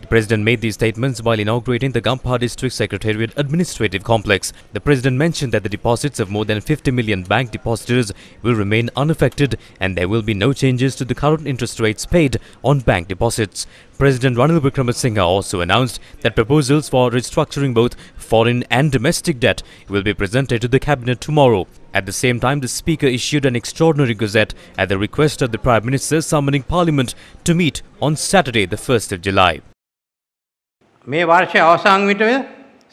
The President made these statements while inaugurating the Gampha District Secretariat Administrative Complex. The President mentioned that the deposits of more than 50 million bank depositors will remain unaffected and there will be no changes to the current interest rates paid on bank deposits. President Ranil Wickremesinghe also announced that proposals for restructuring both foreign and domestic debt will be presented to the Cabinet tomorrow. At the same time, the Speaker issued an extraordinary gazette at the request of the Prime Minister, summoning Parliament to meet on Saturday, the 1st of July.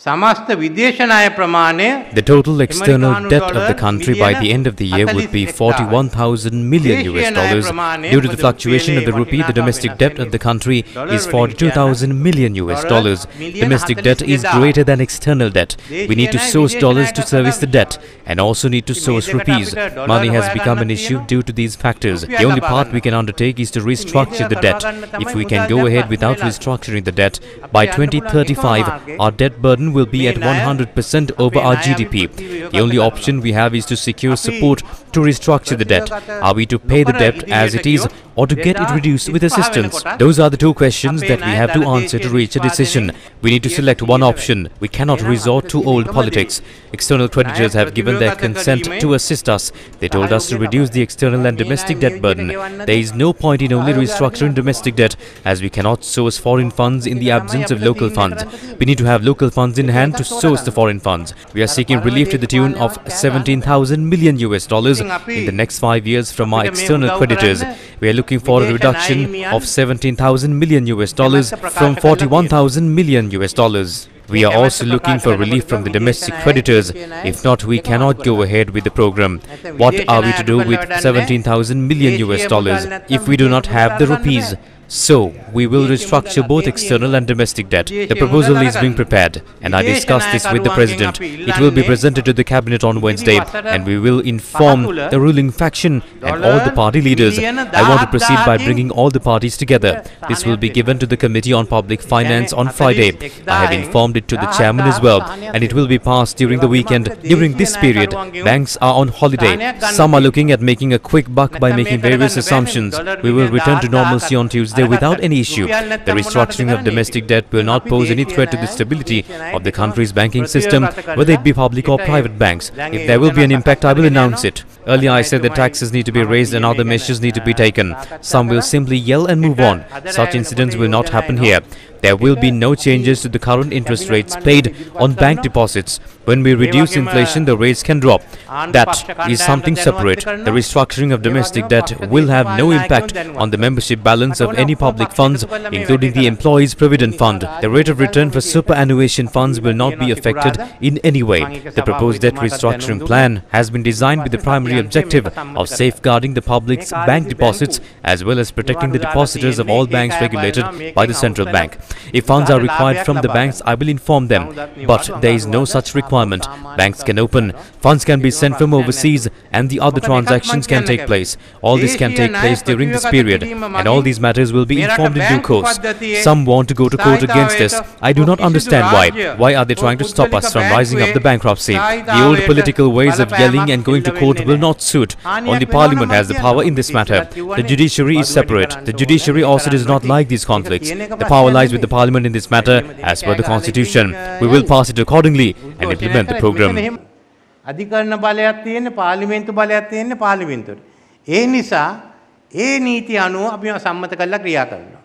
The total external debt of the country by the end of the year would be $41,000 million. Due to the fluctuation of the rupee, the domestic debt of the country is $42,000 million. Domestic debt is greater than external debt. We need to source dollars to service the debt and also need to source rupees. Money has become an issue due to these factors. The only part we can undertake is to restructure the debt. If we can go ahead without restructuring the debt, by 2035, our debt burden will be at 100% over our GDP. The only option we have is to secure support to restructure the debt. Are we to pay the debt as it is or to get it reduced with assistance? Those are the two questions that we have to answer to reach a decision. We need to select one option. We cannot resort to old politics. External creditors have given their consent to assist us. They told us to reduce the external and domestic debt burden. There is no point in only restructuring domestic debt, as we cannot source foreign funds in the absence of local funds. We need to have local funds in hand to source the foreign funds. We are seeking relief to the tune of $17,000 million in the next 5 years from our external creditors. We are looking for a reduction of $17,000 million from $41,000 million. We are also looking for relief from the domestic creditors. If not, we cannot go ahead with the program. What are we to do with $17,000 million if we do not have the rupees? So, we will restructure both external and domestic debt. The proposal is being prepared, and I discussed this with the President. It will be presented to the Cabinet on Wednesday, and we will inform the ruling faction and all the party leaders. I want to proceed by bringing all the parties together. This will be given to the Committee on Public Finance on Friday. I have informed it to the Chairman as well, and it will be passed during the weekend. During this period, banks are on holiday. Some are looking at making a quick buck by making various assumptions. We will return to normalcy on Tuesday without any issue. The restructuring of domestic debt will not pose any threat to the stability of the country's banking system, whether it be public or private banks. If there will be an impact, I will announce it. Earlier I said that taxes need to be raised and other measures need to be taken. Some will simply yell and move on. Such incidents will not happen here. There will be no changes to the current interest rates paid on bank deposits. When we reduce inflation, the rates can drop. That is something separate. The restructuring of domestic debt will have no impact on the membership balance of any public funds, including the Employees' Provident Fund. The rate of return for superannuation funds will not be affected in any way. The proposed debt restructuring plan has been designed with the primary objective of safeguarding the public's bank deposits as well as protecting the depositors of all banks regulated by the central bank. If funds are required from the banks, I will inform them. But there is no such requirement. Banks can open, funds can be sent from overseas, and the other transactions can take place. All this can take place during this period, and all these matters will be informed in due course. Some want to go to court against this. I do not understand why. Why are they trying to stop us from rising up the bankruptcy? The old political ways of yelling and going to court will not suit. Only Parliament has the power in this matter. The judiciary is separate. The judiciary also does not like these conflicts. The power lies with the Parliament in this matter as per the Constitution. We will pass it accordingly and implement the program. අධිකරණ බලයක් තියෙන්නේ පාර්ලිමේන්තු බලයක් තියෙන්නේ පාර්ලිමේන්තුවට. ඒ නිසා ඒ නීති අනුව අපි සම්මත කරලා ක්‍රියා කරනවා.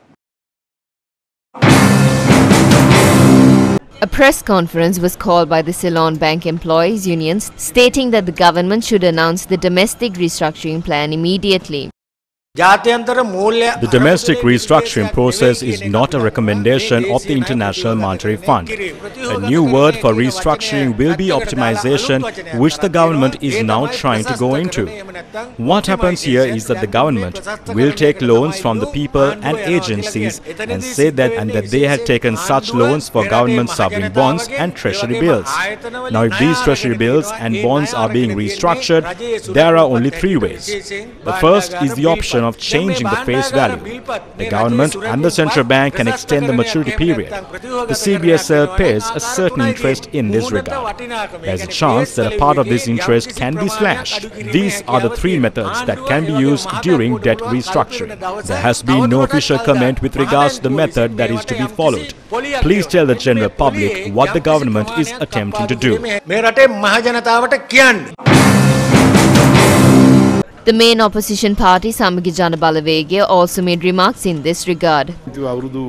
A press conference was called by the Ceylon Bank employees unions stating that the government should announce the domestic restructuring plan immediately. The domestic restructuring process is not a recommendation of the International Monetary Fund. A new word for restructuring will be optimization, which the government is now trying to go into. What happens here is that the government will take loans from the people and agencies and say that they had taken such loans for government sovereign bonds and treasury bills. Now, if these treasury bills and bonds are being restructured, there are only three ways. The first is the option option of changing the face value. The government and the central bank can extend the maturity period. The CBSL pays a certain interest in this regard. There is a chance that a part of this interest can be slashed. These are the three methods that can be used during debt restructuring. There has been no official comment with regards to the method that is to be followed. Please tell the general public what the government is attempting to do. The main opposition party, Samagi Jana Balawegaya, also made remarks in this regard.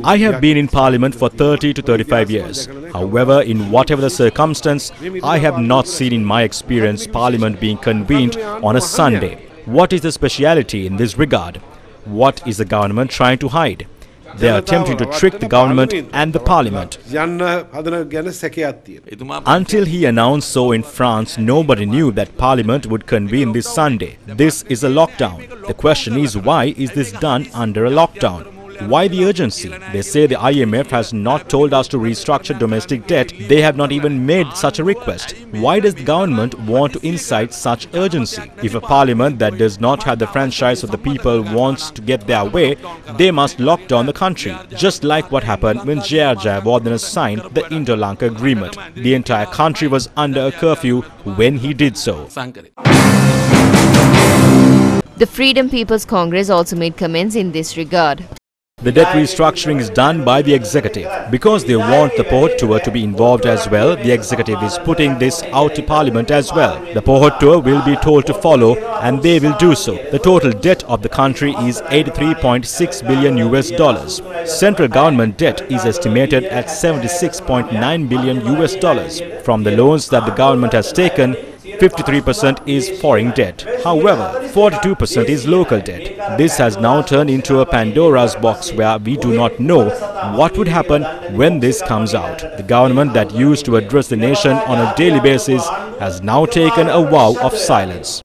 I have been in Parliament for 30 to 35 years. However, in whatever the circumstance, I have not seen in my experience Parliament being convened on a Sunday. What is the speciality in this regard? What is the government trying to hide? They are attempting to trick the government and the Parliament. Until he announced so in France, nobody knew that Parliament would convene this Sunday. This is a lockdown. The question is, why is this done under a lockdown? Why the urgency? They say the IMF has not told us to restructure domestic debt. They have not even made such a request. Why does the government want to incite such urgency? If a parliament that does not have the franchise of the people wants to get their way, they must lock down the country. Just like what happened when J.R. Jayawardena signed the Indo-Lanka agreement. The entire country was under a curfew when he did so. The Freedom People's Congress also made comments in this regard. The debt restructuring is done by the executive. Because they want the Pohottuwa to be involved as well, the executive is putting this out to Parliament as well. The Pohottuwa will be told to follow and they will do so. The total debt of the country is $83.6 billion. Central government debt is estimated at $76.9 billion. From the loans that the government has taken, 53% is foreign debt. However, 42% is local debt. This has now turned into a Pandora's box where we do not know what would happen when this comes out. The government that used to address the nation on a daily basis has now taken a vow of silence.